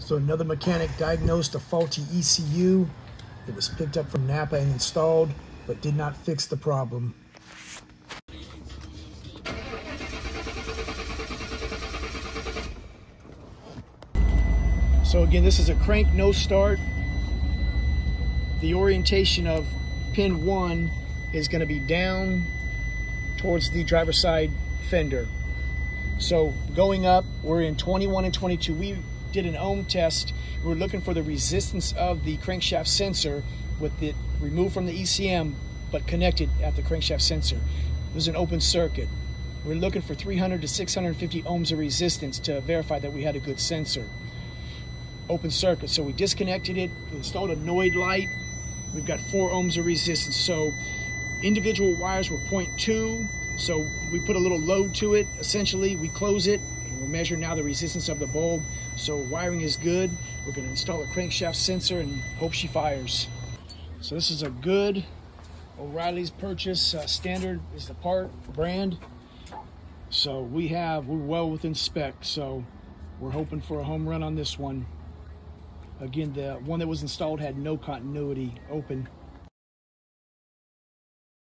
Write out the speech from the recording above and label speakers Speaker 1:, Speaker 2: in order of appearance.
Speaker 1: So another mechanic diagnosed a faulty ECU. It was picked up from Napa and installed, but did not fix the problem. So again, this is a crank no start. The orientation of pin 1 is going to be down towards the driver's side fender. So going up, we're in 21 and 22. We did an ohm test. We're looking for the resistance of the crankshaft sensor with it removed from the ECM but connected at the crankshaft sensor. It was an open circuit. We're looking for 300 to 650 ohms of resistance to verify that we had a good sensor. Open circuit, so we disconnected it, installed a Noid light. We've got 4 ohms of resistance. So individual wires were 0.2, so we put a little load to it. Essentially, we close it, and we're measuring now the resistance of the bulb. So wiring is good. We're going to install a crankshaft sensor and hope she fires. So this is a good O'Reilly's purchase. Standard is the part, brand. So we're well within spec, so we're hoping for a home run on this one. Again, the one that was installed had no continuity open.